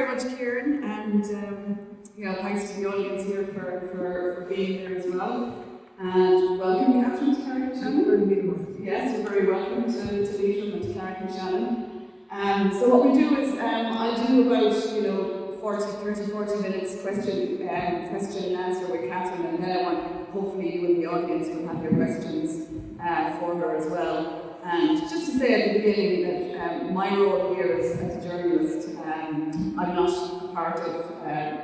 very much, Kieran, and thanks to the audience here for being here as well. And welcome, Catherine, to Carrick and Shannon. Yes, you're very welcome to Leitrim and to Carrick and Shannon. So what we do is I do about 40 minutes question and answer with Catherine, and then I want hopefully you in the audience will have your questions for her as well. And just to say at the beginning that my role here as a journalist, I'm not a part of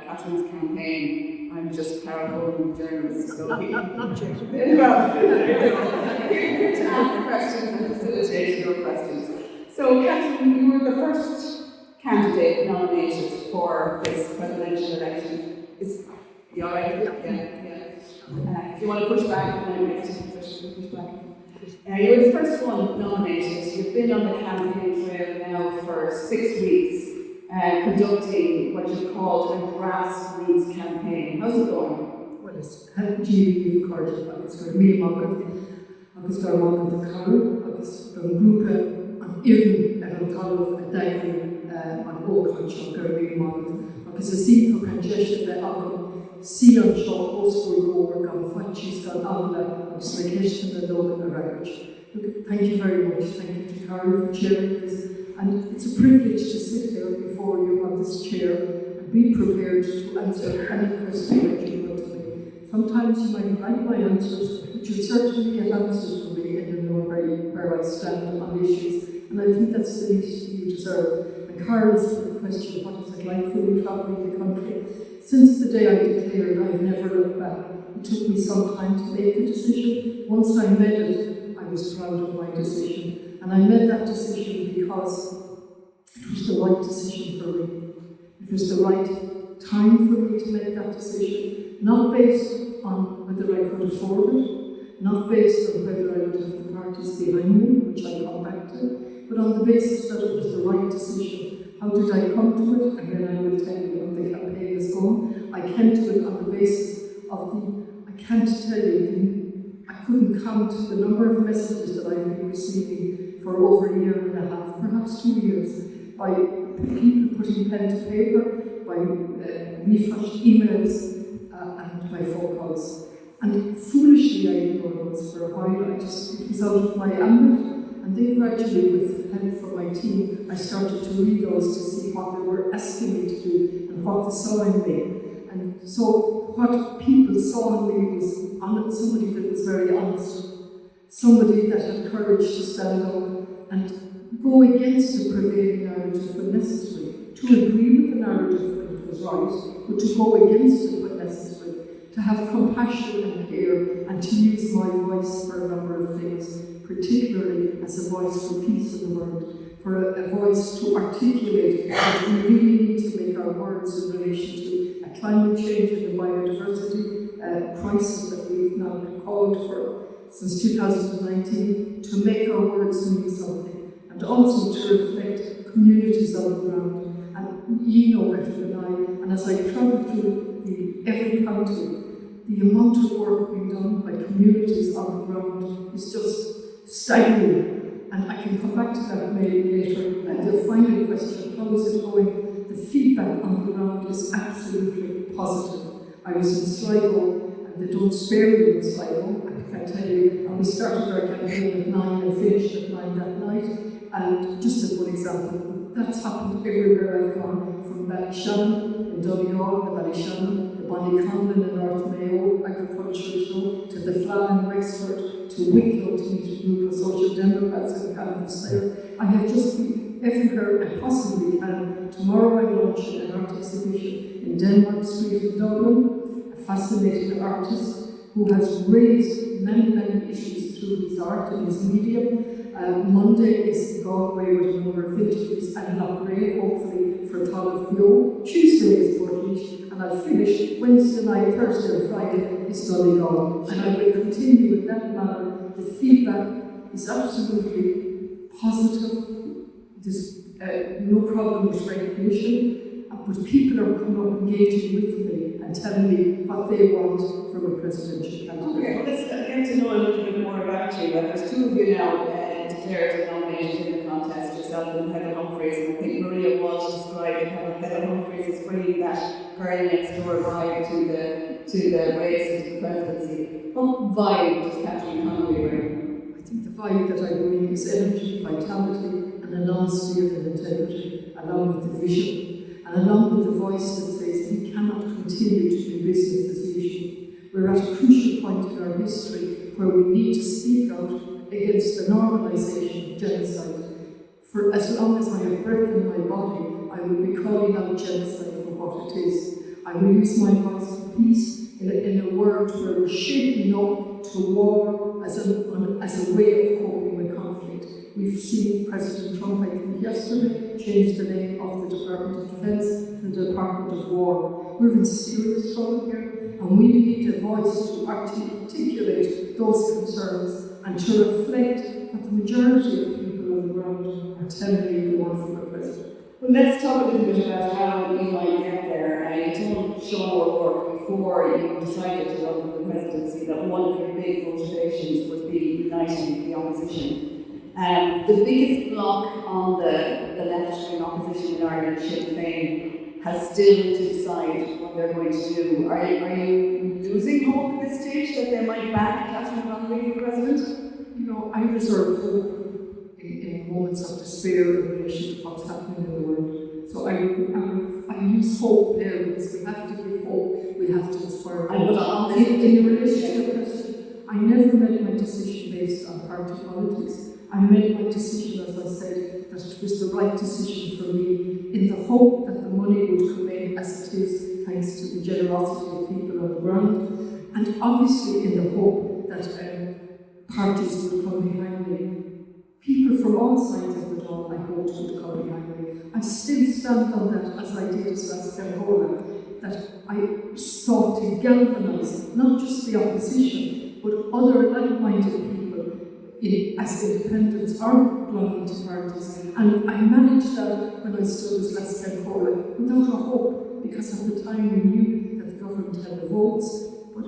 Catherine's campaign. I'm just Carole Coleman, the journalist. So not here to ask the questions and facilitate your questions. So Catherine, you were the first candidate nominated for this presidential election. Is you all right? Yeah. If you want to push back, then I push back. You were the first one nominated. You've been on the campaign trail now for 6 weeks, conducting what you've called a grassroots campaign. How's it going? Well, it's GV recorded, agus gur mí mágad, agus gur mágad the Carrick, agus gur grúpa an iarn an talamh a daithí an óchan seo gur mí mágad, agus a sí go congestion bheith agam sí an seo oscaill góir gan fatíos gan agla agus na ceistin a logan a record. Look, thank you very much. Thank you to Carole for chairing this. And it's a privilege to sit there before you on this chair and be prepared to answer any question that you put to me. Sometimes you might like my answers, but you'll certainly get answers from me and you know where I stand on issues. And I think that's the least you deserve. And Carole's put the question, what is it like for you travelling the country? Since the day I declared, I've never looked back. It took me some time to make the decision. Once I made it, I was proud of my decision. And I made that decision because it was the right decision for me. It was the right time for me to make that decision, not based on whether I could afford it, not based on whether I would have the parties behind me, which I'll come back to, but on the basis that it was the right decision. How did I come to it? And then I will tell you how the campaign is going. I came to it on the basis of I can't tell you, I couldn't count the number of messages that I've been receiving for over a year and a half, perhaps 2 years, by people putting pen to paper, by refreshed emails and by phone calls. And foolishly I ignored those for a while. It was out of my ambit, and then gradually, with help from my team, I started to read those to see what they were asking me to do and what they saw in me. And so what people saw in me was somebody that was very honest, somebody that had courage to stand up and go against the prevailing narrative when necessary, to agree with the narrative when it was right, but to go against it when necessary, to have compassion and care, and to use my voice for a number of things, particularly as a voice for peace in the world, for a voice to articulate that we really need to make our words in relation to a climate change and a biodiversity crisis that we've now called for since 2019, to make our words mean something, and also to reflect communities on the ground. And you know better than I, and as I travel through every county, the amount of work being done by communities on the ground is just staggering. And I can come back to that maybe later. And the final question, how is it going? The feedback on the ground is absolutely positive. I was in Sligo, and they don't spare you in Sligo, I can tell you. And we started our campaign at 9 and finished at 9 that night. And just as one example, that's happened everywhere I've gone, from Shannon in Donegal, the Shannon, the Connolly in North Mayo agricultural show, to the Flan in Wexford, to Wicklow to meet a group of social democrats in Canvas there. I have just been everywhere I possibly can. Tomorrow I'm launching an art exhibition in Denmark Street in Dublin, a fascinating artist who has raised many issues through his art and his medium. Monday is Galway with a number of interviews, and Loughrea, hopefully for Talamh Bio. Tuesday is Portage, and I'll finish Wednesday night, Thursday and Friday is Donegal. And I will continue in that manner. The feedback is absolutely positive. There's no problem with recognition, but people are coming up engaging with me and telling me what they want from a presidential candidate. Okay, well, let's get to know a little bit more about you. There's two of you now. declared and nominated in the contest, yourself and Heather Humphreys, and I think Maria Walsh described how Heather Humphreys is bringing that girl next door vibe to the race and to the presidency. What vibe does Catherine Connolly bring? I think the vibe that I bring is energy, vitality, and an honesty and integrity, along with the vision, and along with the voice that says we cannot continue to do business as usual. We're at a crucial point in our history where we need to speak out against the normalisation of genocide. For as long as I have breath in my body, I will be calling out genocide for what it is. I will use my voice for peace in a world where we're shaping up to war as a way of coping with conflict. We've seen President Trump, I think yesterday, change the name of the Department of Defence to the Department of War. We're in serious trouble here, and we need a voice to articulate those concerns and to reflect what the majority of people on the ground are telling you they want from the president. Well, let's talk a little bit about how you might get there. You told Sean O'Rourke before you decided to run for the presidency that one of your big motivations would be uniting the opposition. The biggest bloc on the left-wing opposition in Ireland, Sinn Féin, has still to decide what they're going to do. Are you losing hope at this stage that they might back Catherine Connolly for president? You know, I reserve hope in moments of despair in relation to what's happening in the world. So I use hope there because we have to give hope, we have to inspire. In relation to the question, I never made my decision based on party politics. I made my decision, as I said, that it was the right decision for me, in the hope that the money would come in as it is, thanks to the generosity of people on the ground, and obviously in the hope that parties would come behind me. People from all sides of the door, I hoped, would come behind me. I still stand on that, as I did as last Carole, that I sought to galvanise not just the opposition, but other like-minded people as independents or belonging to parties. And I managed that when I stood as last Carole without a hope, because at the time we knew that the government had the votes, but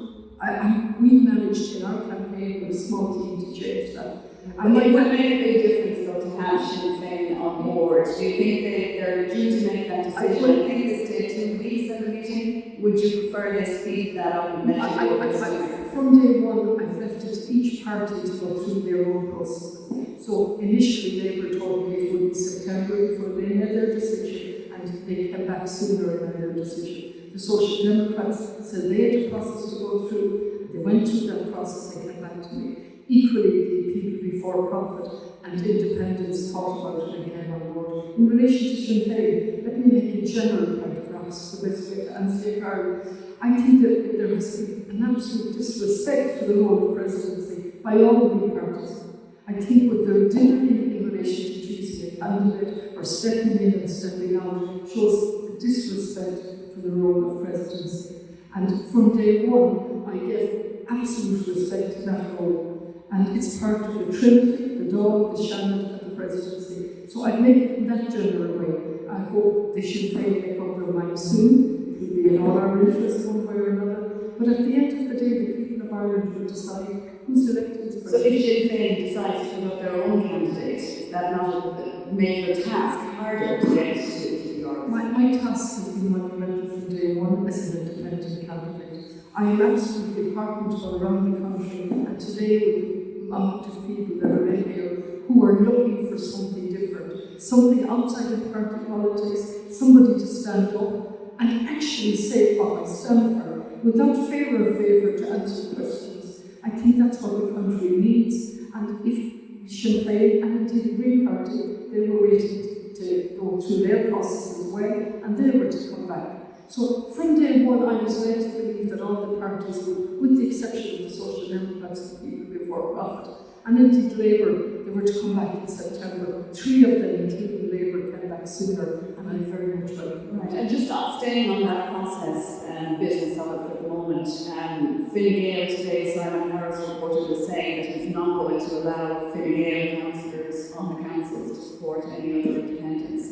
we managed in our campaign with a small team to change that. And it would make a big difference though to have Sinn Féin on board. Do you think they're due to make that decision? I think this did 2 weeks at the meeting. Would you prefer they speed that up and make it from day one, I've left it to each party to go through their own process. So initially Labour told me it would be September before they made their decision, and they came back sooner in their decision. The Social Democrats said they had a process to go through. They went through that process and came back to me. Equally, the people before profit and independents thought about it and came on board. In relation to Sinn Féin, let me make a general point, perhaps the best way to answer your Carrick. I think that there has been an absolute disrespect for the role of presidency by all the big parties. I think what they're doing in relation to choosing a candidate or stepping in and stepping out shows disrespect for the role of presidency. And from day one, I give absolute respect to that role. And it's part of the Trinity, the dog, the Shannon, and the presidency. So I make it in that general way. I hope they should make up their mind soon. It will be in all our interest one way or another. But at the end of the day, the people of Ireland will decide who's elected as president. So if Sinn Féin decides to put up their own candidate, is that not make your task harder to get to the Ireland? My task has been monumental from day one as an independent candidate. I am absolutely heartened to go around the country, and today with the amount of people that are in here who are looking for something different, something outside of party politics, somebody to stand up and actually say what I stand for, without fear or favour to answer questions. I think that's what the country needs. And if Sinn Féin and indeed the Green Party, they were waiting to go through their process as well, and they were to come back. So from day one, I was led to believe that all the parties would, with the exception of the Social Democrats and people before profit, and indeed Labour, they were to come back in September. 3 of them, including Labour, came back sooner, and I very much welcome that. Right, and just staying on that process business of it for the moment, Fine Gael today, Simon Harris reported as saying that he's not going to allow Fine Gael councillors on the councils to support any other independents,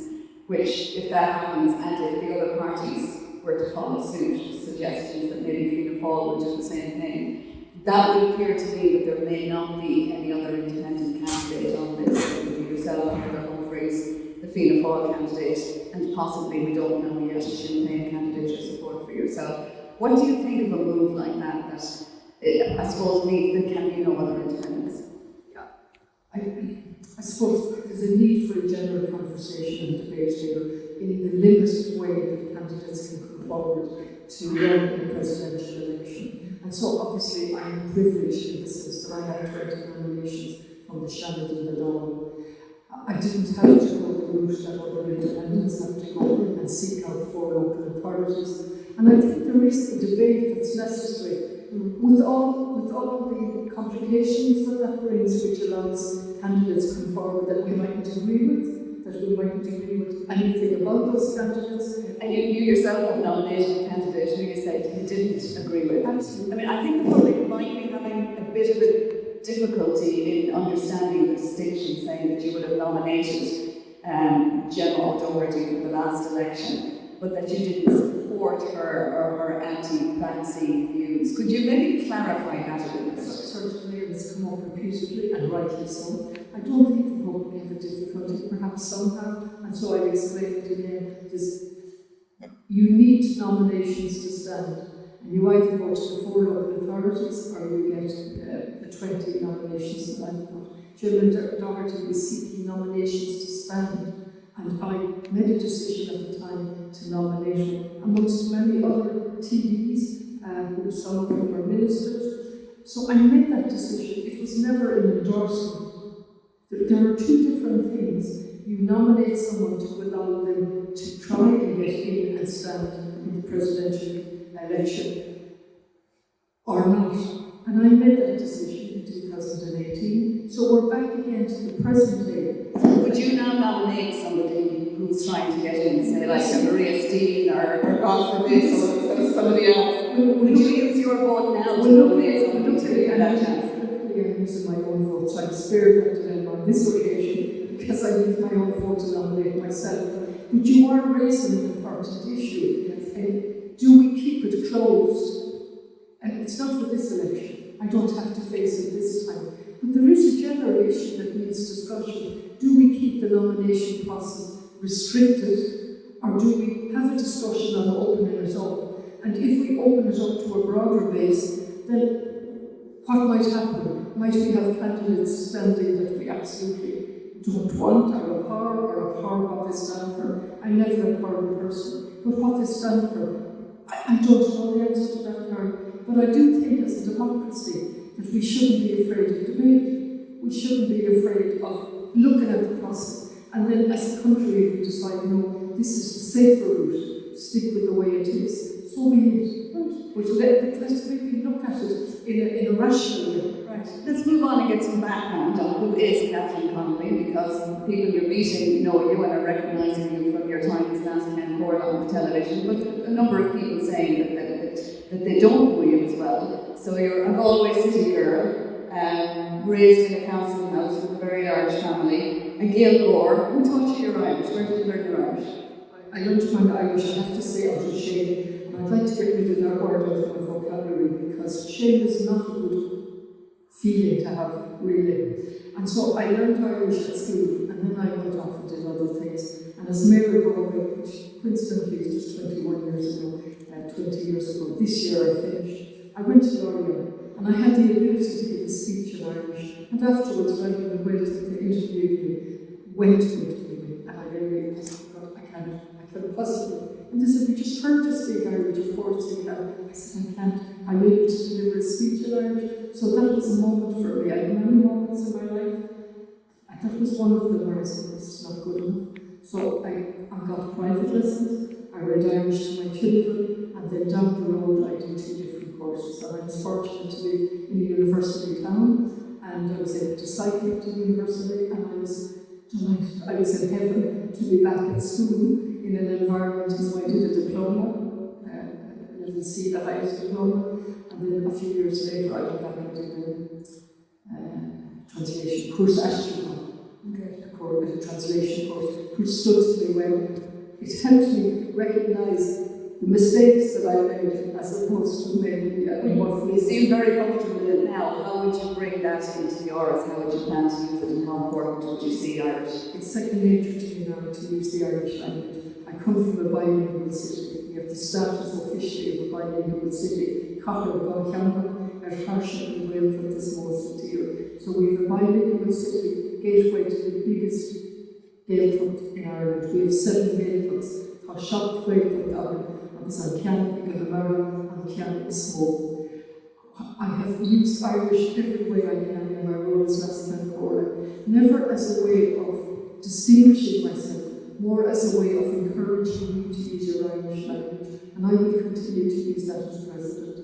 which, if that happens, and if the other parties were to follow suit, suggestions that maybe Fianna Fáil would do the same thing, that would appear to me that there may not be any other independent candidate on the Fianna Fáil candidate, and possibly, we don't know yet, a Sinn Féin candidate or support for yourself. What do you think of a move like that, I suppose means there can be no other independence? Yeah, I suppose there's a need for a general conversation and debate here in the limited way that candidates can come forward to run in a presidential election. And so obviously I'm privileged in the sense that I have 20 nominations from the Shannon and the Connolly. I didn't have to go the route that other independents have to go and seek out 4 local authorities. And I think there is a debate that's necessary with all the complications that brings, which allows candidates to come forward that we mightn't agree with anything about those candidates. And you yourself have nominated a candidate who you said you didn't agree with. Absolutely. I mean, I think the public might be having a bit of a difficulty in understanding the distinction, saying that you would have nominated Gemma O'Doherty for the last election, but that you didn't support her or her anti-vaccine views. Could you maybe clarify that a little bit? Certainly it has come up repeatedly, and rightly so. I don't think the public have a difficulty, perhaps some have, and so I explained it again. You need nominations to stand, and you either go to the 4 local authorities or you get the 20 nominations that I've got. Gemma O'Doherty was seeking nominations to stand, and I made a decision at the time to nominate her amongst many other TDs, who some of them were ministers. So I made that decision. It was never an endorsement. There are 2 different things. You nominate someone to allow them to try and get in and stand in the presidential election or not. And I made that decision in 2018. So we're back again to the present day. Would you now nominate somebody who's trying to get in, say like a Maria Steen or God forbid, somebody else? Would you use your vote now to nominate somebody to get that chance? I'm using my own vote, so I'm spared that to them on this occasion because I use my own vote to nominate myself. But you are raising an important issue. Yes. And do we keep it closed? And it's not for this election. I don't have to face it this time. But there is a general issue that needs discussion. Do we keep the nomination process restricted, or do we have a discussion on opening it up? And if we open it up to a broader base, then what might happen? Might we have candidates standing that we absolutely don't want, or a power what they stand for? I'm never a power person, but what they stand for, I don't know the answer to that part. But I do think as a democracy that we shouldn't be afraid of debate. We shouldn't be afraid of looking at the process. And then as a country, if we decide, no, this is the safer route, stick with the way it is, so be it. Right. But let's maybe look at it in a rational way. Right. Let's move on and get some background on who is Catherine Connolly, because people you're meeting know you and are recognising you from your time as last Ken Court on television, but a number of people saying that they don't know you as well. So you're a Galway city girl, raised in a council house with a very large family, a Gaeilgeoir. Who taught you your Irish? Where did you learn your Irish? I learned my Irish, I have to say, out of shame. And I'd like to get rid of that word out of my vocabulary because shame is not a good feeling to have, really. And so I learned Irish at school, and then I went off and did other things. And as Mayor of Galway, which coincidentally is just 21 years ago, 20 years ago, this year I finished, I went to Leitrim, and I had the ability to give a speech in Irish. And afterwards, when they interviewed me, went to interview me, and I really thought, I can't possibly. And they said, we just heard you speak Irish, of course you can. I said, I can't. I'm able to deliver a speech in Irish. So that was a moment for me. I had many moments in my life, and that was one of them where I said, this is not good enough. So I got private lessons, I read Irish to my children, and then down the road I did 2 different courses. And I was fortunate to be in a university town, and I was able to cycle to the university, and I was delighted. I was in heaven to be back at school in an environment, so I did a diploma, level C, the highest diploma, and then a few years later I went back and did a translation course, a translation course, which stood me well. It helped me recognise the mistakes that I made as opposed to maybe what You seem very comfortable in it now. How would you bring that into yours? How would you plan to use it, and how important would you see Irish? It's second nature to me now to use the Irish language. I come from a bilingual city. We have the status officially of a bilingual city. Carrick, Shannon and Leitrim this most year. So we have a bilingual city, gateway to the biggest Gaeltacht in Ireland. We have 7 Gaeltachts. Tá seacht Gaeltacht agus an ceann go hamara an ceann is smó. I have used Irish every way I can in my role as Lieutenant Corps, never as a way of distinguishing myself, more as a way of encouraging you to use your Irish language, and I will continue to use that as President.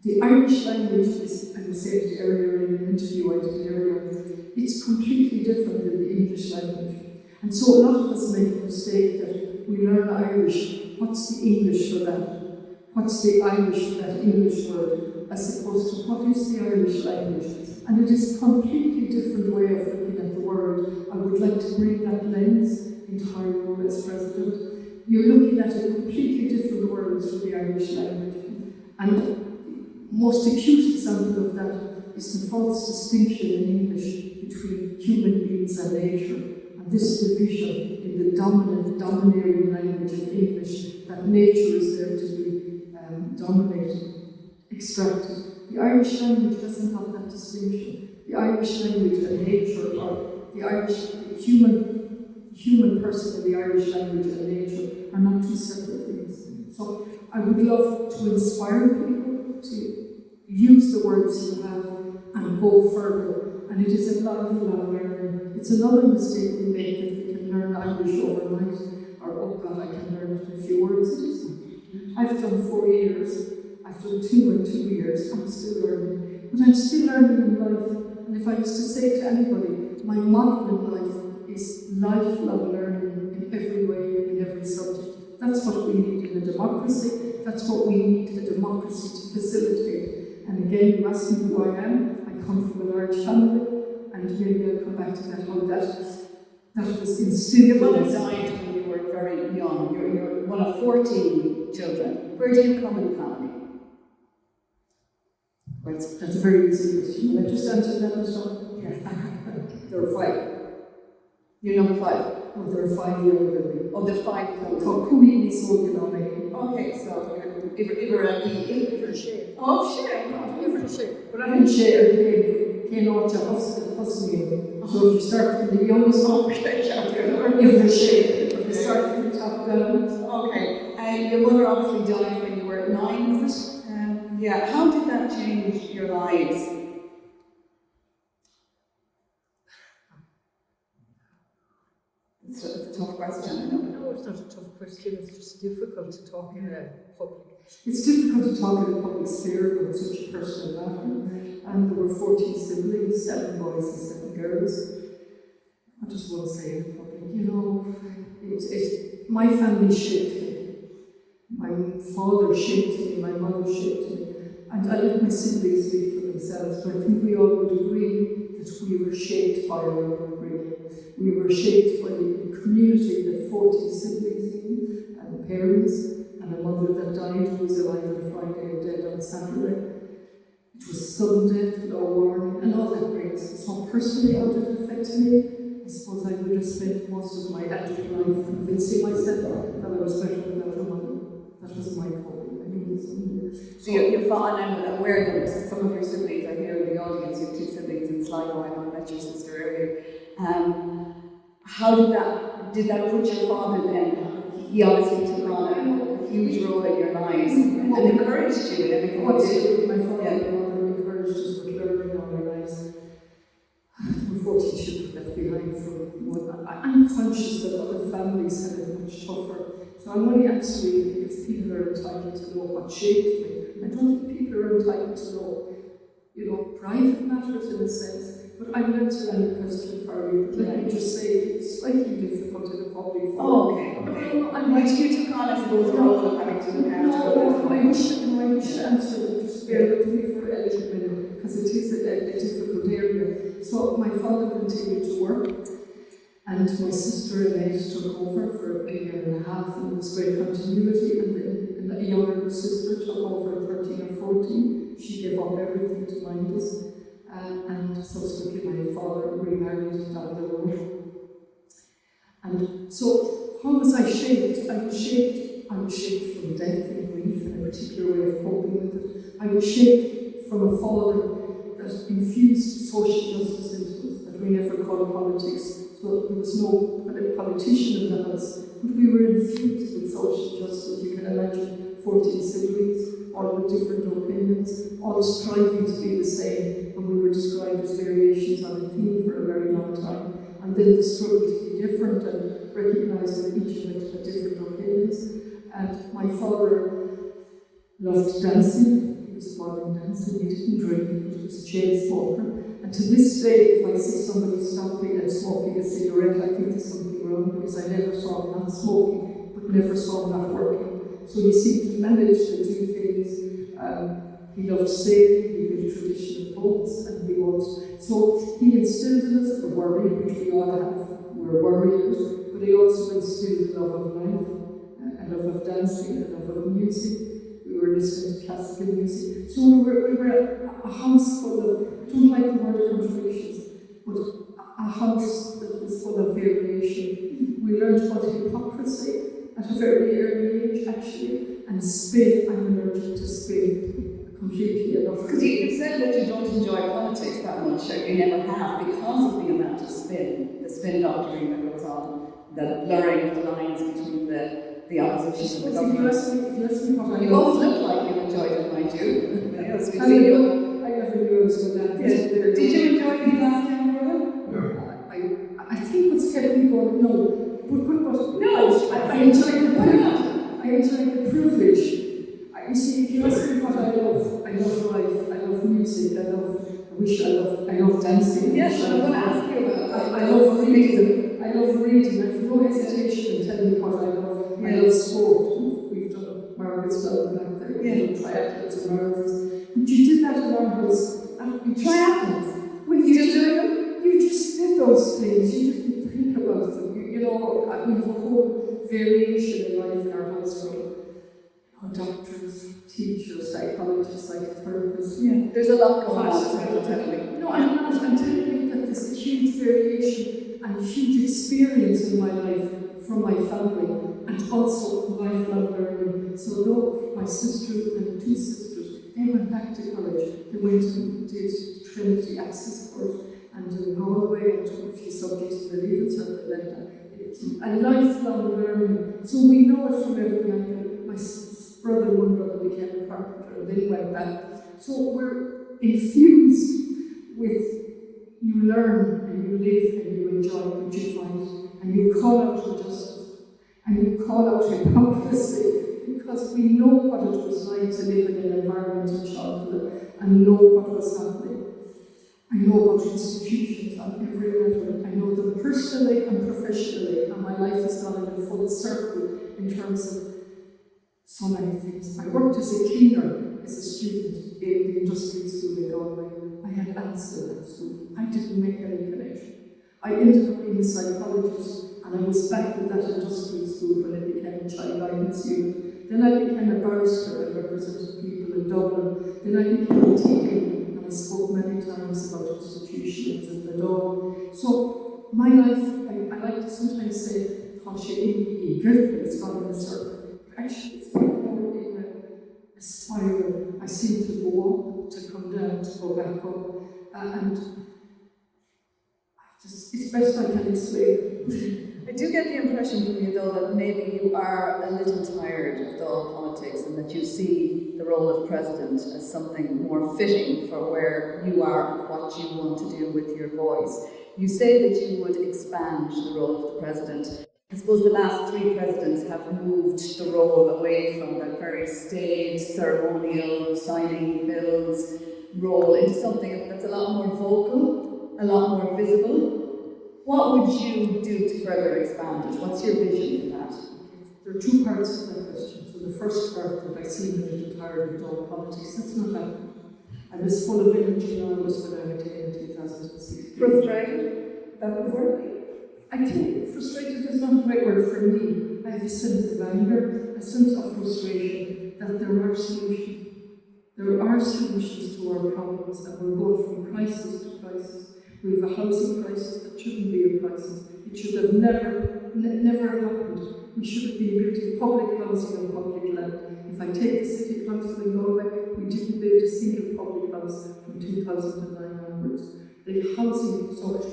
The Irish language is, as I said earlier in an interview I did earlier, it's completely different than the English language. And so a lot of us make the mistake that we learn Irish. What's the English for that? What's the Irish for that English word? As opposed to what is the Irish language? And it is a completely different way of looking at the world. I would like to bring that lens into our role as President. You're looking at a completely different world through the Irish language. And the most acute example of that is the false distinction in English between human beings and nature. This division in the domineering language of English, that nature is there to be dominated, extracted. The Irish language doesn't have that distinction. The Irish language and nature, or the Irish human person in the Irish language and nature are not two separate things. So I would love to inspire people to use the words you have and go further. And it is a lifelong learning. It's another mistake we make that we can learn Irish overnight, or oh God, I can learn it in a few words. It isn't. I've done 4 years, I've done 2 in 2 years, I'm still learning. But I'm still learning in life. And if I was to say to anybody, my motto in life is lifelong learning in every way, in every subject. That's what we need in a democracy. That's what we need a democracy to facilitate. And again, you ask me who I am. I come from a large family, and maybe I'll come back to that, how that was instilled. Your mother died when you were very young. You're one of 14 children. Where do you come in the family? Right, that's a very easy question. Will I just answer that one? Yeah. There are 5. You're number 5? Oh, there are 5 younger than me. Oh, the 5. Connolly is so Okay, so you're share. Oh, share. Share. But I didn't share again out to hustle. So if you start from the youngest up, if you start from the top down. Okay. And your mother obviously died when you were 9, was it? Yeah. How did that change your lives? It's a tough question. No, it's not a tough question. It's just difficult to talk in a public. It's difficult to talk in a public sphere with such a personal matter. And there were 14 siblings, 7 boys and 7 girls. I just won't say in public. You know, my family shaped me. My father shaped me. My mother shaped me. And I let my siblings speak for themselves. But I think we all would agree that we were shaped by our upbringing. We were shaped by the community that 40 siblings in, and parents, and a mother that died who was alive on Friday and dead on Saturday. It was sudden death, no warning, and all that brings. So personally, how did it affect me? I suppose I would have spent most of my adult life convincing myself that I was better without a mother. That was my coping. So you're fond, and I'm aware that some of your siblings are here in the audience. You have 2 siblings in Sligo. I know I met your sister earlier. How did that put your father then? He obviously took on a huge role in your lives and encouraged you in everything you did. My father and mother encouraged us with learning all our lives. We're 40 children left behind from one. I'm conscious that other families had it much tougher. So I'm only answering it because people are entitled to know what shaped me. I don't think people are entitled to know, private matters in a sense. But I will answer any question for you. Let me just say it's slightly difficult in a public forum. Oh, okay. Which you took on, I suppose, the role of having to look after. I wish to answer it. Just bear with me for a little minute, because it is a difficult area. So my father continued to work, and my sister Annette took over for a year and a half, and there was great continuity. And then a younger sister took over at 13 or 14. She gave up everything to mind us. And subsequently my father remarried down the road. And so, how was I shaped? I was shaped from death and grief and a particular way of coping with it. I was shaped from a father that infused social justice into us, that we never called politics. So there was no politician in the house, but we were infused with social justice. You can imagine 14 siblings, all with different opinions, all striving to be the same, and we were described as variations on a theme for a very long time. And then the struggle to be different and recognise that each of us had different opinions. And my father loved dancing. He was born in dancing. He didn't drink, but he was a chain smoker. And to this day, if I see somebody stopping and smoking a cigarette, I think there's something wrong, because I never saw him not smoking, but never saw him not working. So he seemed to manage to do things. He loved sailing, he built traditional boats, and he was. So he instilled in us a worry, which we all have. We're warriors, but he also instilled a love of life, a love of dancing, a love of music. We were listening to classical music. So we were a house full of, I don't like the word contradictions, but a house that was full of variation. We learned about hypocrisy at a very early age, actually, and spin. I'm allergic to spin. Completely enough. Because you said that you don't enjoy politics that much, or you never have, because of the amount of spin, the spin doctoring that goes on, the blurring of the lines between the opposition and the government. If you ask me what I You always look like you enjoyed it, mind you. Yes, we've I seen you. never knew I was going to Yes. Did you enjoy the last time, Carole? No. I think what's kept me going, no. But No, I enjoyed the privilege. You see, if you ask me what I love life, I love music, I love dancing. Yes, I'm going to ask you about that. I love reading. I have no hesitation in telling you what I love. I love sport. We've done Margaret's done back there. We've done triathletes and marathons. But you did that in our house. Triathletes? Well, you just did those things. You didn't think about them. We have a whole variation in life in our house from doctors, teachers, psychologists, psychotherapists. Yeah, there's a lot going on. No, I'm not. I'm telling you that there's a huge variation and a huge experience in my life from my family, and also lifelong learning. So though my sister and two sisters, they went back to college. They went and did Trinity Access course and in Galway and took a few subjects in the Leitrim Circle like that. And lifelong learning. So we know it from every angle. My one brother became a carpenter, and then went back. So we're infused with, you learn and you live and you enjoy what you find, and you call out injustice and you call out hypocrisy, because we know what it was like to live in an environment in childhood and know what was happening. I know about institutions on every level. I know them personally and professionally, and my life has gone in a full circle in terms of so many things. I worked as a cleaner as a student in the industrial school in Galway. I had ants in that school. I didn't make any connection. I ended up being a psychologist, and I was back in that industrial school when I became a child guidance unit. Then I became a barrister and represented people in Dublin. Then I became a TD, and I spoke many times about institutions and the law. So my life, I like to sometimes say, it's gone in a circle. Actually, it's more in a spiral. I seem to go up, to come down, to go back up, and it's best I can explain. I do get the impression from you, though, that maybe you are a little tired of dull politics, and that you see the role of president as something more fitting for where you are and what you want to do with your voice. You say that you would expand the role of the president. I suppose the last three presidents have moved the role away from that very staid, ceremonial, signing bills role into something that's a lot more vocal, a lot more visible. What would you do to further expand it? What's your vision for that? There are two parts to that question. So the first part, that I seem a little tired of dull politics, that's not happening. I was full of energy and I was when I attained in 2016. Frustrated? That would work? I think frustrated is not the right word for me. I have a sense of anger, a sense of frustration that there are solutions. There are solutions to our problems, and we're going from crisis to crisis. We have a housing crisis that shouldn't be a crisis. It should have never happened. We should have been building public housing and public land. If I take the City Council in Galway, we didn't build a single public house from 2009 onwards. The housing, so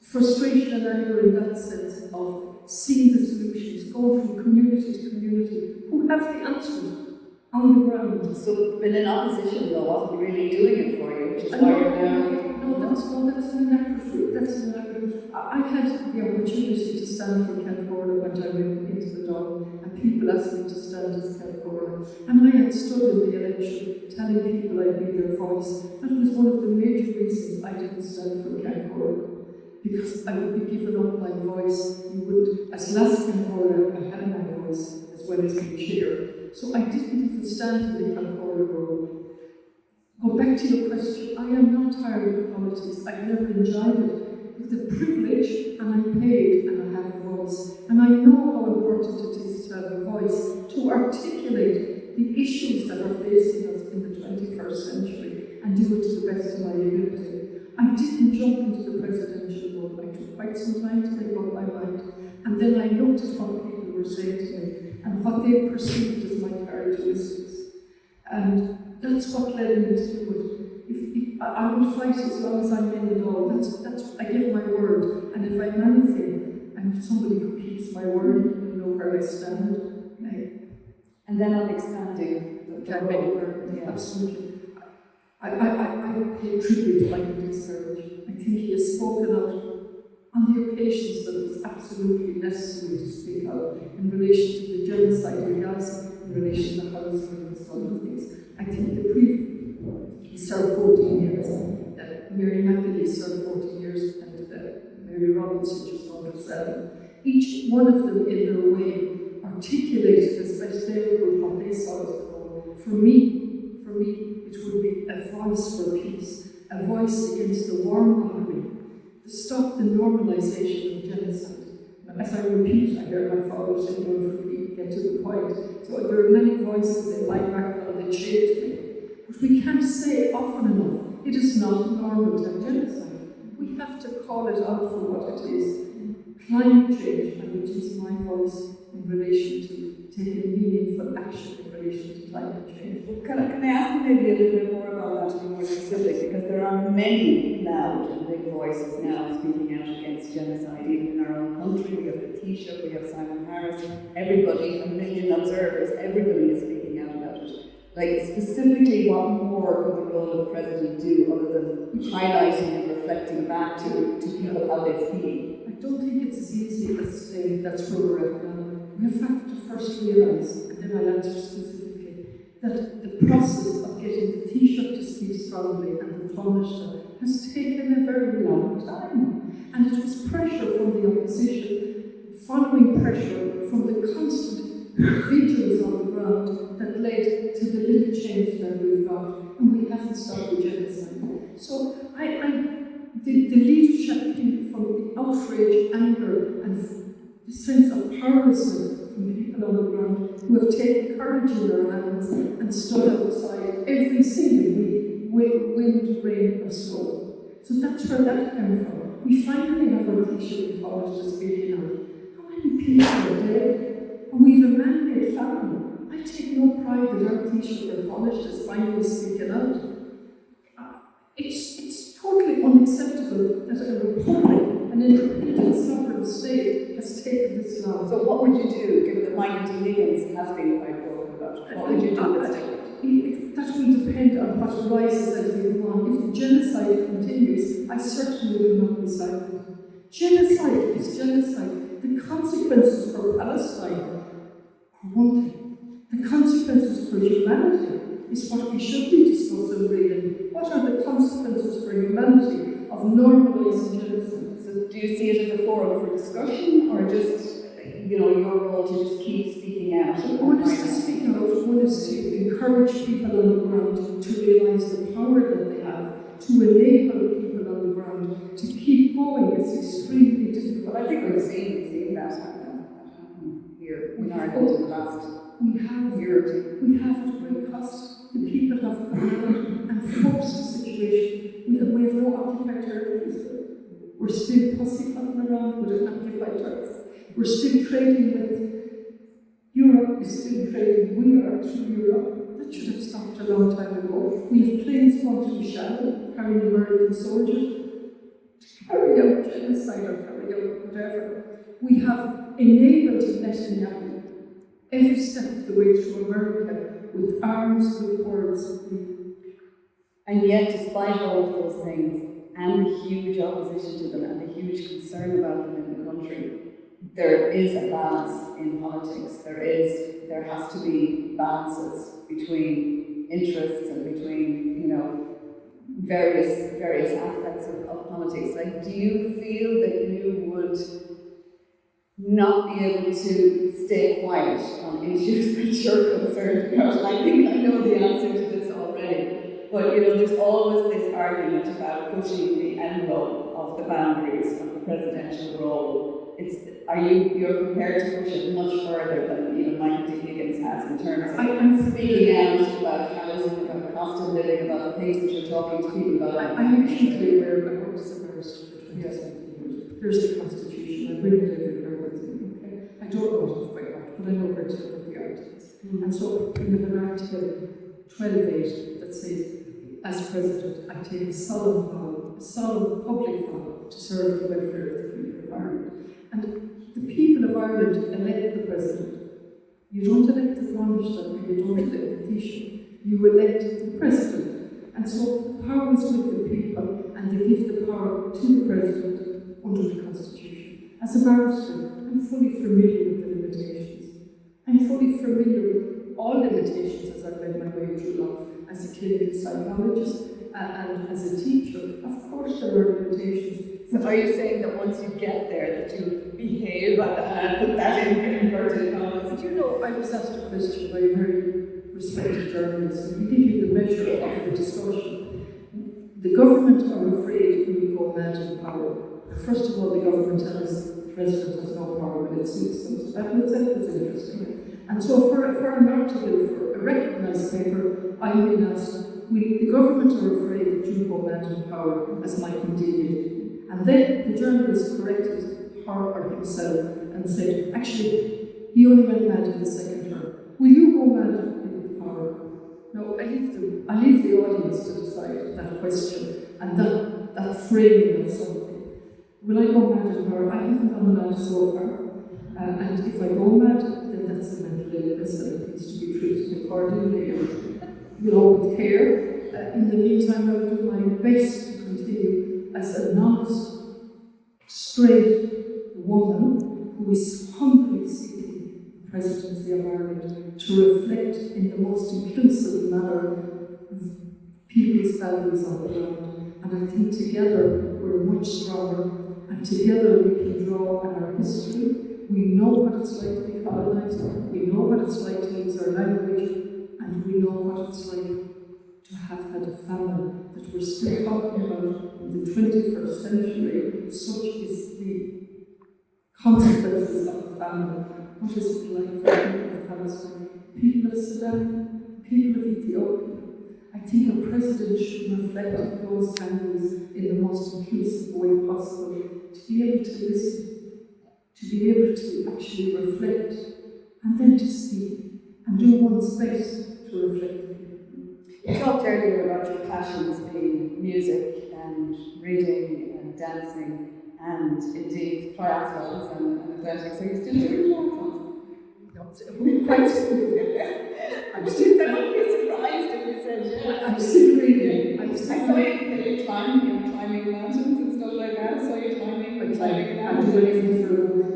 frustration and anger in that sense of seeing the solutions, going from community to community, who have the answers on the ground. So, but in opposition, though, wasn't really doing it for you, which is why you're now. That's an inaccurate. I had the opportunity to stand for Carrick when I went into the door, and people asked me to stand as Carrick. And I had stood in the election telling people I'd be their voice. That was one of the major reasons I didn't stand for Carrick, because I would be giving up my voice. You would, as last Carrick, I had my voice as well as being chair. So I didn't even stand in the Carrick role. Go back to your question. I am not tired of politics. I've never enjoyed it. But the privilege, and I'm paid, and I have a voice. And I know how important it is to have a voice, to articulate the issues that are facing us in the 21st century, and do it to the best of my ability. I didn't jump into the presidential role. I took quite some time to make up my mind. And then I looked at what people were saying to me, and what they perceived as my characteristics. And that's what led me to do it. If I will fight as long as I'm in the door. That's I give my word. And if I'm anything, I'm somebody who keeps my word, you know where I stand. And then on expanding the role. Yeah. Absolutely. I pay tribute to Michael Discourage. I think he has spoken out on the occasions that it was absolutely necessary to speak out in relation to the genocide in Gaza, in relation to housing and some other things. I think he served 14 years, Mary McAlee served 14 years, and Mary Robinson just under 7. Each one of them, in their way, articulated as best they could what they saw as the goal. For me, it would be a voice for peace, a voice against the warmongering, to stop the normalisation of genocide. As I repeat, I hear my father say, don't repeat, get to the point. So there are many voices in my background that shaped me. But we can't say often enough, it is not normal to have genocide. We have to call it out for what it is. Climate change, and which is my voice in relation to taking meaningful action in relation to climate change. Well, can I ask you maybe a little bit more about that, to be more specific, because there are many loud and big voices now speaking out against genocide, even in our own country. We have the Taoiseach, we have Simon Harris, everybody, a million observers, everybody is speaking out about it. Like, specifically, what more could the role of the President do other than highlighting and reflecting back to people how they feel? I don't think it's as easy as saying that's where we're at now. We have to first realise, and then I'll answer specifically, that the process of getting the Taoiseach to speak strongly and the Taoiseach has taken a very long time. And it was pressure from the opposition, following pressure from the constant vigils on the ground that led to the little change that we've got, and we haven't stopped the genocide. So the leadership came from the outrage, anger, and the sense of powerlessness from people on the ground who have taken courage in their hands and stood outside every single week, wind, rain, or snow. So that's where that came from. We finally have our Taoiseach and Taoiseach speaking out. How many people are dead? And we have a man-made famine. I take no pride that our Taoiseach and Taoiseach is finally speaking out. It's totally unacceptable that a republic, an independent sovereign state, has taken this long. So what would you do, given that Michael D. Higgins has been quite vocal about it? What would you do that's different? That will depend on what arises as we go on. If the genocide continues, I certainly will not be silent. Genocide is genocide. The consequences for Palestine are one thing. The consequences for humanity is what we should be discussing, really. What are the consequences for humanity of normalising genocide? So do you see it as a forum for discussion, or just, your role to just keep speaking out? One is to speak out, one is to encourage people on the ground to realise the power that they have, to enable people on the ground to keep going. It's extremely difficult. But I think we've seen that happen here in Ireland in the last we have to great cost. The people have come out and forced the situation. We have no occupied territories. We're still pussyfooting around with an occupied territory. We're still trading with Europe is still trading. We are through Europe. That should have stopped a long time ago. We have planes going through Shannon carrying American soldiers to carry out genocide or carry out whatever. We have enabled Netanyahu every step of the way through America with arms, with words. And yet, despite all of those things, and the huge opposition to them, and the huge concern about them in the country, there is a balance in politics. There has to be balances between interests and between, various aspects of politics. Like, do you feel that you would not be able to stay quiet on issues that you're concerned about? I think I know the answer to this already, but there's always this argument about pushing the envelope of the boundaries of the presidential role. You're prepared to push it much further than even Michael D. Higgins has in terms of speaking out about housing, about the cost of living, about the things that you're talking to people about. I'm acutely aware of my work as a barrister for 27 years. There's the Constitution. I really live in there with you. Okay? I don't know it off by heart, but I know where to look at the articles. And so we have an article 12.8 that says, as President, I take a solemn public vow to serve the welfare of the people of Ireland. And the people of Ireland elect the President. You don't elect the Taoiseach and you don't elect the Taoiseach. You elect the President. And so the power is with the people, and they give the power to the President under the Constitution. As a barrister, I'm fully familiar with the limitations. I'm fully familiar with all limitations as I've made my way through life, as a clinical psychologist and as a teacher. Of course there are limitations. So are you saying that once you get there that you behave and put that in inverted commas? I was asked a question by a very respected journalist, and to give you the measure of the discussion. The government are afraid we will go mad in power. First of all, the government tells us the President has no power when it suits them. So that in itself is interesting. And so for an article, for a recognised paper, I have been asked, the government are afraid that you will go mad in power, as Michael did. And then the journalist corrected her or himself and said, actually, he only went mad in the second term. Will you go mad in power? No, I leave the audience to decide that question and that framing of something. Will I go mad in power? I haven't gone mad so far. And if I go mad, then that's a mental illness and it needs to be treated accordingly with care. In the meantime, I will do my best to continue as an honest, straight woman who is humbly seeking the presidency of Ireland to reflect in the most inclusive manner people's values on the ground. And I think together we're much stronger, and together we can draw on our history. We know what it's like to be colonised, we know what it's like to use our language, and we know what it's like to have had a famine that we're still talking about in the 21st century. Such is the consequences of a famine. What is it like for people of Palestine, people of Sudan, people of Ethiopia? I think a president should reflect on those values in the most inclusive way possible, to be able to listen, to be able to actually reflect, and then to speak, and do one's best to reflect. You talked earlier about your passions being music and reading and dancing and indeed triathlons and athletics. Are you still doing triathlons? I'm still surprised if you said yes. I'm still reading. I saw you climbing mountains and stuff like that. I saw you climbing I'm doing anything for a woman.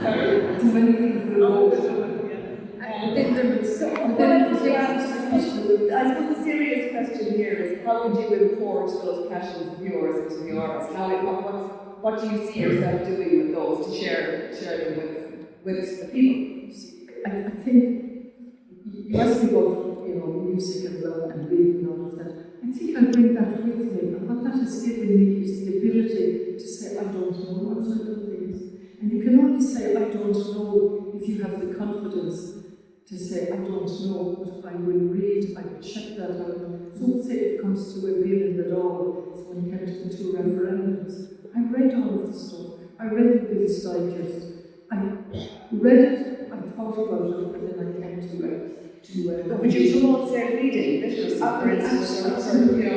I'm doing anything for a woman. I suppose the serious question here is, how would you import those passions of yours into the arts? What do you see yourself doing with those to share them with the people? I think you asked me about music and love and reading and all of that. I think I bring that with me, and what that has given me is the ability to say I don't know on certain things. And you can only say I don't know if you have the confidence to say, I don't know, but I will read, I will check that out. So say it comes to a bill in the door, so when it came to the 2 referendums, I read all of the stuff. I read the Bill's Digest. I read it, I thought about it, and then I came to Would you promote, say, reading, literacy, for instance, or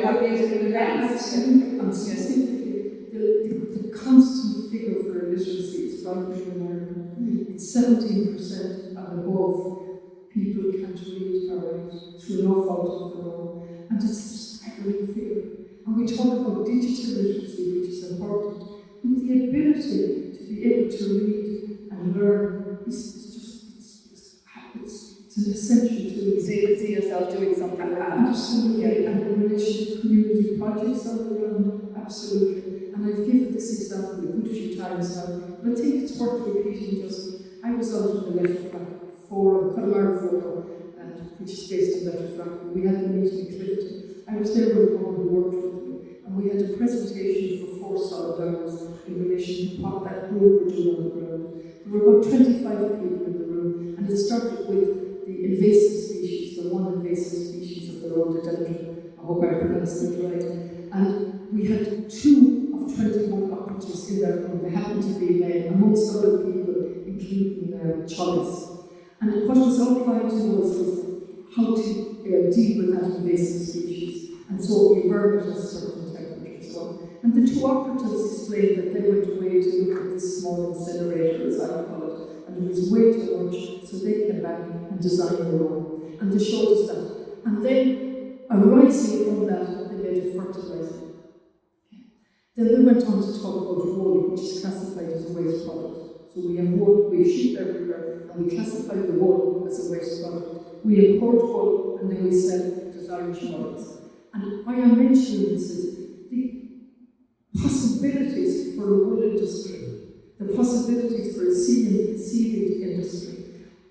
have musical events? Absolutely, and specifically, the constant figure for literacy is frightening in Ireland. It's 17% and above people can't read or write through no fault of their own, and it's a staggering figure. And we talk about digital literacy, which is important, but the ability to be able to read and learn it's an essential tool. So you could see yourself doing something like that? Absolutely, and in relation to community projects on the ground, absolutely. And I've given this example a good few times now, but I think it's worth repeating just. I was out in the Letterfrack Forum, Connolly Forum, which is based in Letterfrack. We had the meeting in Clifton. I was there with a woman who worked with me, and we had a presentation for 4 solid hours in relation to what that group were doing on the ground. There were about 25 people in the room, and it started with the invasive species, the one invasive species of the rhododendron. I hope I pronounced it right. And we had 2 of 21 operatives in that room. They happened to be men, amongst other people, including Chollis. And what was outlined to us was how to deal with that invasive species. And so we burn it at a certain temperature and so on. And the 2 operatives explained that they went away to look at this small incinerator, as I call it, and it was way too much, so they came back and designed their own. And they showed us that. And then, arising from that, they made a fertilizer. Then they went on to talk about wool, which is classified as a waste product. So we have wool, we have sheep everywhere, and we classify the wool as a waste product. We import wool, and then we sell it as Irish products. And why I'm mentioning this is the possibilities for a wool industry, the possibilities for a seaweed industry.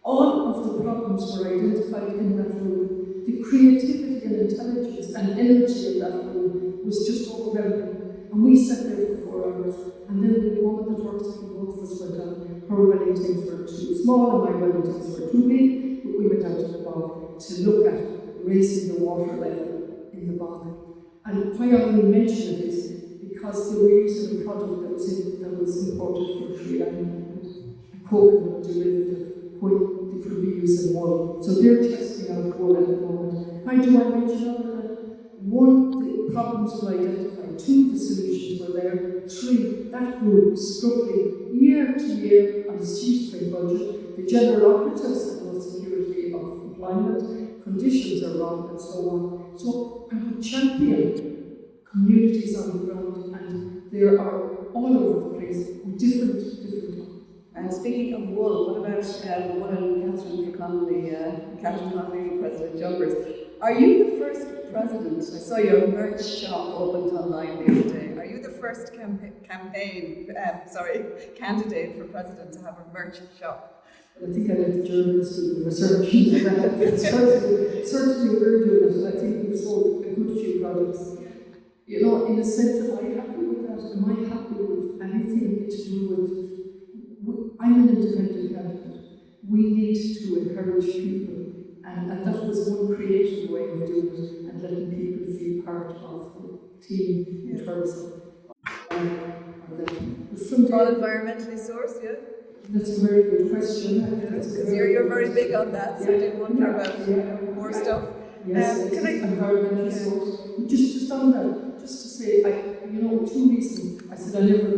All of the problems were identified in that room. The creativity and intelligence and energy in that room was just overwhelming. And we sat there for 4 hours, and then the woman that works with both of us went down. Her Wellingtons were too small, and my Wellingtons were too big, but we went down to the bog to look at raising the water level in the bog. And why I only mention it is because they were using a product that was imported from Sri Lanka, a coconut derivative, when they could be used in wool. So they're testing out wool at the moment. Why do I mention all of that? 1, the problems were identified. 2, the solutions were there. 3, that group was struggling year to year on its chief budget. The general operatives have no security of employment, conditions are wrong, and so on. So I would champion communities on the ground, and there are all over the place with different. Speaking of wool, what about wool and Catherine for Connolly, Catherine Connolly, President Jumpers? Are you the first president? I saw your merch shop opened online the other day. Are you the first candidate for president to have a merch shop? I think I let the journalists do the research. certainly we're doing it. I think we've sold a good few products. You know, in a sense, am I happy with that? Am I happy with anything to do with... I'm an independent candidate. We need to encourage people, and that was one creative way of doing it, and letting people feel part of the team in terms of all environmentally sourced, yeah? That's a very good question. Because you're very big on that, so I did wonder about more stuff. Yes, can I environmentally sourced? Just on that, just to say, 2 reasons. I said I never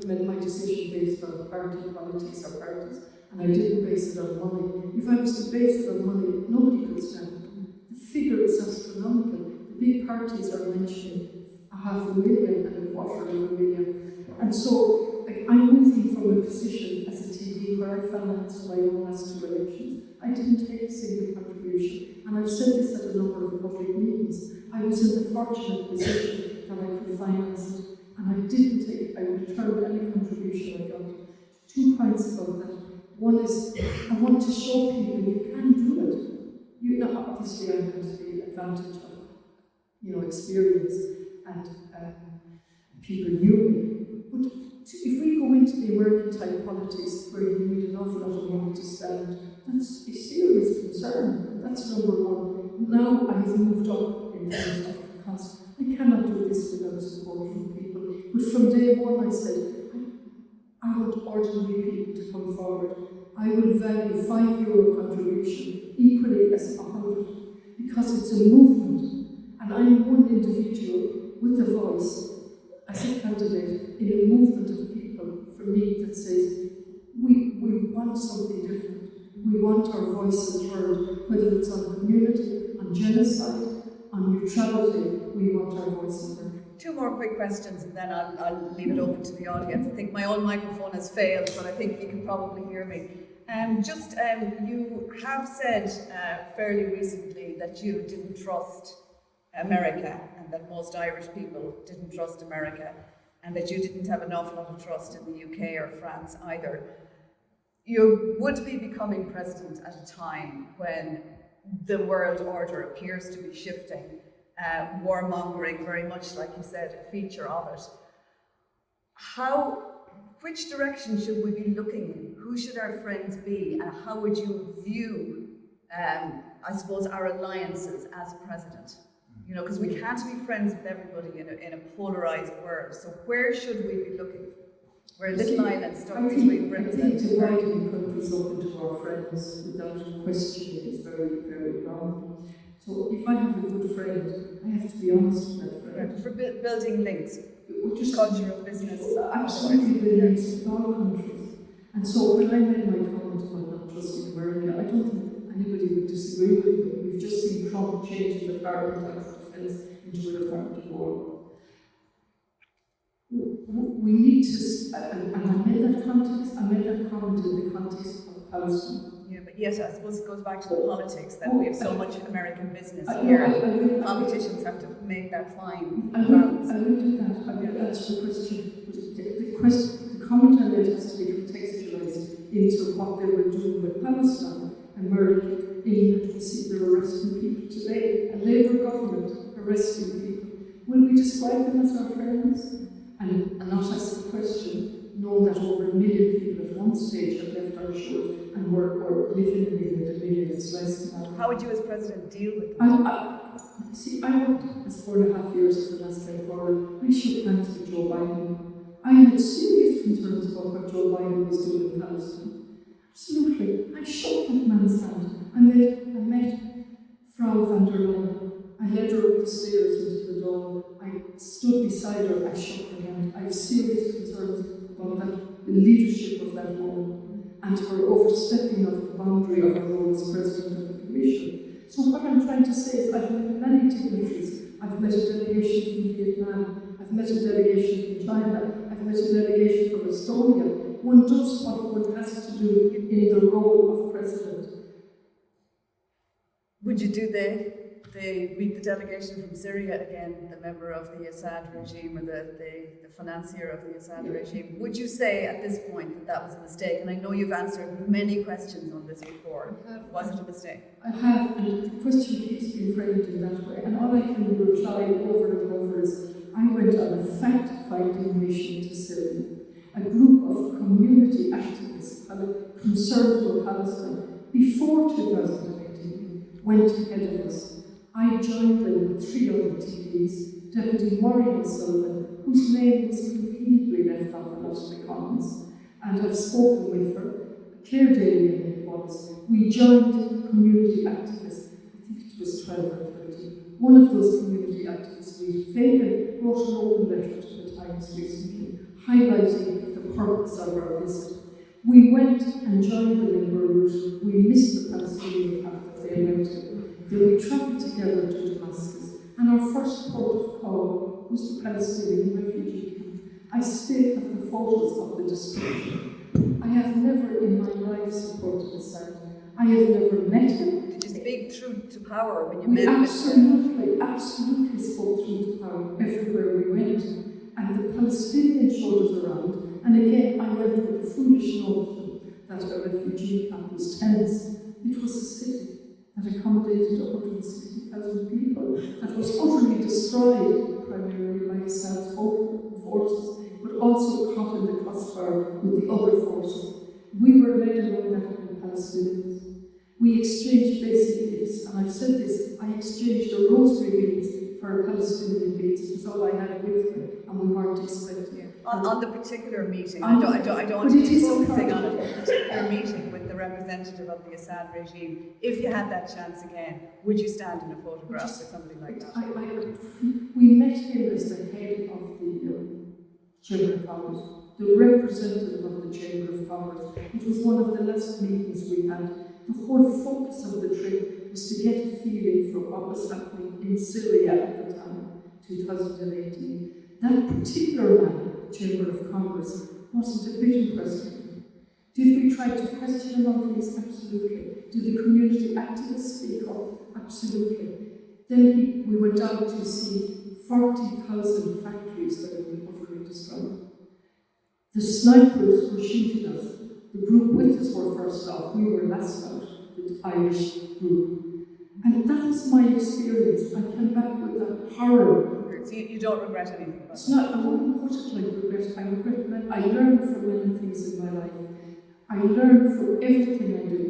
made my decision based on party politics or parties, and I didn't base it on money. If I was to base it on money, nobody could stand it. The figure is astronomical. The big parties are mentioning 500,000 and 250,000. And so, I'm moving from a position as a TD where I financed my own last 2 elections. I didn't take a single contribution, and I've said this at a number of public meetings. I was in the fortunate position that I could finance it, and I returned any contribution I got. 2 points about that. One is, I want to show people you can do it. Obviously I'm going to the advantage of, experience and people knew me. But if we go into into the American type politics where you need an awful lot of money to spend, that's a serious concern. That's number one. Now I've moved up in terms of cost. I cannot do this without support from people. But from day one I said, I want ordinary people to come forward. I will value €5 contribution equally as 100 because it's a movement. And I'm one individual with a voice as a candidate in a movement of people, for me, that says we want something different. We want our voices heard, whether it's on community, on genocide, on neutrality, we want our voices heard. Two more quick questions and then I'll leave it open to the audience. I think my own microphone has failed, but I think you can probably hear me. You have said fairly recently that you didn't trust America and that most Irish people didn't trust America and that you didn't have an awful lot of trust in the UK or France either. You would be becoming president at a time when the world order appears to be shifting, warmongering very much, like you said, a feature of it. Which direction should we be looking in? Who should our friends be, and how would you view, I suppose, our alliances as president? You know, because we can't be friends with everybody in a polarised world. So where should we be looking? We're a little island stuck between Britain and dividing countries up into our friends without questioning is very, very wrong. So if I have a good friend, I have to be honest with that friend. Right. For building links, cultural business. Absolutely building links with all countries. And so when I made my comment about not trusting America, I don't think anybody would disagree with me. We've just seen Trump changing the Department of Defence into a Department of War. We need to, and I made that comment in the context of Palestine. Yeah, but yes, I suppose it goes back to the politics that we have so much American business here. Politicians have to make that fine balance. I will do that. I will answer the question. The comment I made has to be contextualised into what they were doing with Palestine. America, England, we see they're arresting people today. A Labour government arresting people. Will we describe them as our friends? And not ask the question, know that over 1 million people at one stage have left our shores and were living in the millions less than that. How would you as president deal with them? I worked as 4.5 years as the last time forward. I shook hands with Joe Biden. I had serious concerns about what Joe Biden was doing in Palestine. Absolutely. I shook that man's hand. I met Frau van der Leyen. I led her up the stairs into the door. I stood beside her. I shook her hand. I have serious concerns about the leadership of that woman and her overstepping of the boundary of her role as President of the Commission. So what I'm trying to say is I've met many dignitaries. I've met a delegation from Vietnam. I've met a delegation from China. I've met a delegation from Estonia. One does what one has to do in the role of President. Would you do they meet the delegation from Syria again, the member of the Assad regime or the financier of the Assad regime? Would you say at this point that was a mistake? And I know you've answered many questions on this before. Was it a mistake? I have, and the question keeps being framed in that way. And all I can reply over and over is I went on a fact-finding mission to Syria. A group of community activists concerned with Palestine before 2018 went ahead of us. I joined them with 3 other TDs, Deputy Maureen O'Sullivan, whose name was conveniently left off a lot of the comments, and I've spoken with her. Claire Daly it was. We joined community activists, I think it was 12 or 13. One of those community activists, Lee Fagan, wrote an open letter to the Times recently, highlighting the purpose of our visit. We went and joined them in Beirut. We missed the Palestinian camp that they went to. Then we travelled together to Damascus, and our first port of call was the Palestinian refugee camp. I still have the photos of the destruction. I have never in my life supported Assad. I have never met him. Did you speak through to power when you met him? Absolutely spoke through to power everywhere we went. And the Palestinians showed us around. And again, I went with the foolish notion that a refugee camp was tense. It was a city that accommodated 160,000 people, that was utterly destroyed primarily by Assad's forces, but also caught in the crossfire with the other forces. We were led along that by Palestinians. We exchanged basic gifts, and I've said this, I exchanged a rosary beads for a Palestinian beads. It was all I had with me, and we weren't expecting it. On the particular meeting, I don't want to be focusing on it, the particular meeting with the representative of the Assad regime, if you had that chance again, would you stand in a photograph with somebody like that? We met him as the head of the Chamber of Commerce, the representative of the Chamber of Commerce. It was one of the last meetings we had. The whole focus of the trip was to get a feeling for what was happening in Syria at the time, 2018. That particular man, Chamber of Commerce, wasn't a bit impressed with him. Did we try to question him on things? Absolutely. Did the community activists speak up? Absolutely. Then we went out to see 40,000 factories that had been utterly destroyed. The snipers were shooting us. The group with us were first off, we were last out, the Irish group. And that was my experience. I came back with that horror. So you don't regret anything about It's not, I wouldn't put it like regret. I learned from many things in my life. I learned from everything I do.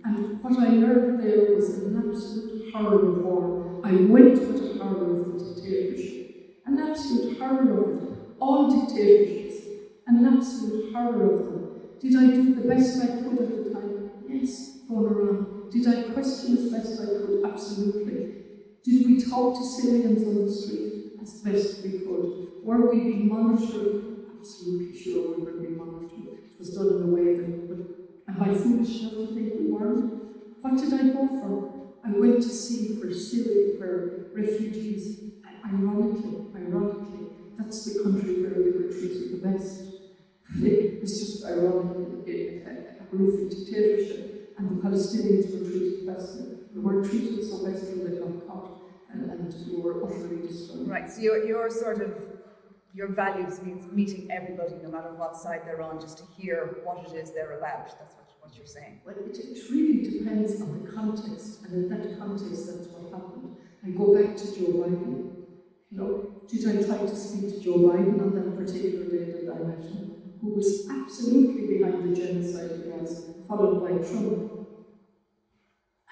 And what I learned there was an absolute horror of war. I went with the horror of the dictatorship. An absolute horror of it. All dictatorships. An absolute horror of them. Did I do the best I could at the time? Yes, going around. Did I question as best I could? Absolutely. Did we talk to Syrians on the street as best we could? Were we being monitored? Absolutely sure we were being monitored. It was done in a way that, but am I foolish enough to think we weren't? What did I go for? I went to see where refugees, ironically, that's the country where they were treated the best. It was just ironic, a horrific dictatorship, and the Palestinians were treated best. They weren't treated so best when they got caught, and we were utterly destroyed. Right, so your values means meeting everybody, no matter what side they're on, just to hear what it is they're about. That's what you're saying. Well, it really depends on the context, and in that context, that's what happened. I go back to Joe Biden. You know, did I try to speak to Joe Biden on that particular day that I met him? Who was absolutely behind the genocide he was, followed by Trump.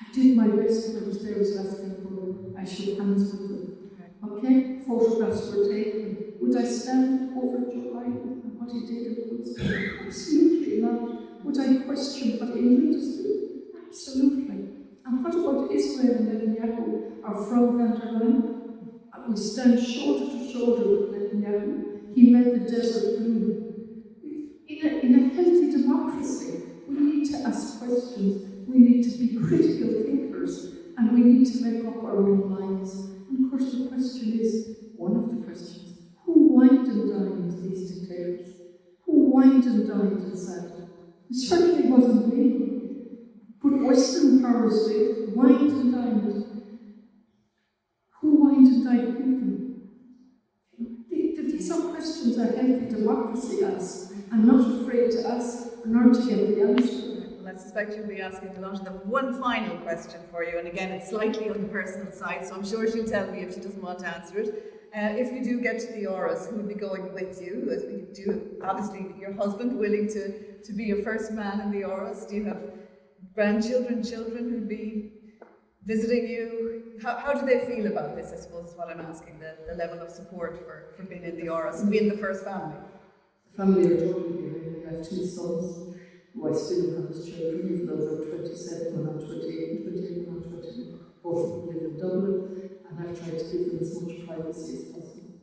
I did my best when I was there as last Emperor. I shook hands with him. Okay, photographs were taken. Would I stand over Joe Biden and what he did in the West? Absolutely not. Would I question what England is doing? Absolutely. And what about Israel and Netanyahu or Frau van der Leyen? We stand shoulder to shoulder with Netanyahu. He made the desert blue. In a healthy democracy, we need to ask questions, we need to be critical thinkers, and we need to make up our own minds. And of course the question is, one of the questions, who wined and dined these dictators? Who wined and dined Assad? It certainly wasn't me, but Western powers did, wined and dined. Who wined and dined Putin? These are questions a healthy democracy asks. I'm not afraid to ask, nor to get the answer. Well, I suspect you'll be asking Delonta the one final question for you, and again, it's slightly on the personal side, so I'm sure she'll tell me if she doesn't want to answer it. If you do get to the Auras, who will be going with you? Do obviously your husband willing to be your first man in the Auras? Do you have grandchildren, children who'll be visiting you? How do they feel about this, I suppose, is what I'm asking, the level of support for being in the Auras and being the first family? Family are totally behind me. I have two sons who I still have as children, even though they're 27 and I'm 28 and 28 and I'm 20. Both of them live in Dublin, and I've tried to give them as much privacy as possible.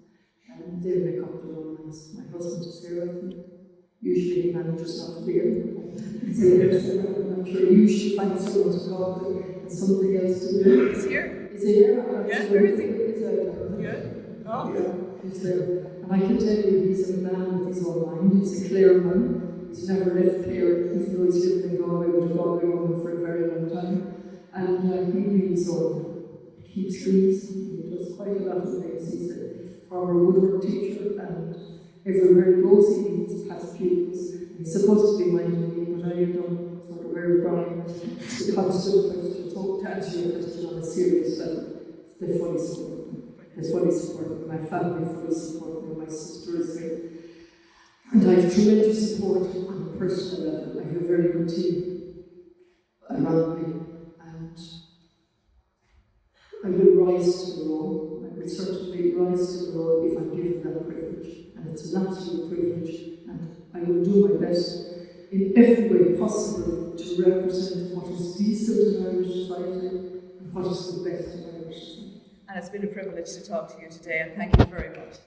And they make up their own minds. My husband is here, I think. Usually he manages not to be here. I'm sure he usually finds someone to talk to and something else to do. He's here. Is he here? Yeah, where is he? He's out there. Good. Oh. Yeah, he's there. And I can tell you, he's a man with his own mind. He's a clear man. He's never left Clare, even though he's lived in Galway with a Galway woman for a very long time. And he leaves on. He keeps leaves. He does quite a lot of things. He's a former woodwork teacher, and everywhere he goes, he meets past pupils. He's supposed to be minding me, but I don't sort of wear Brian. It's a constant question. So to answer your question on a serious level, the funny story. is fully supported, my family fully supported me, my sister is here. And I have tremendous support on a personal level. I have a very good team around me, and I will rise to the role. I will certainly rise to the role if I'm given that privilege, and it's an absolute privilege, and I will do my best in every way possible to represent what is decent in Irish society and what is the best in Irish society. And it's been a privilege to talk to you today, and thank you very much.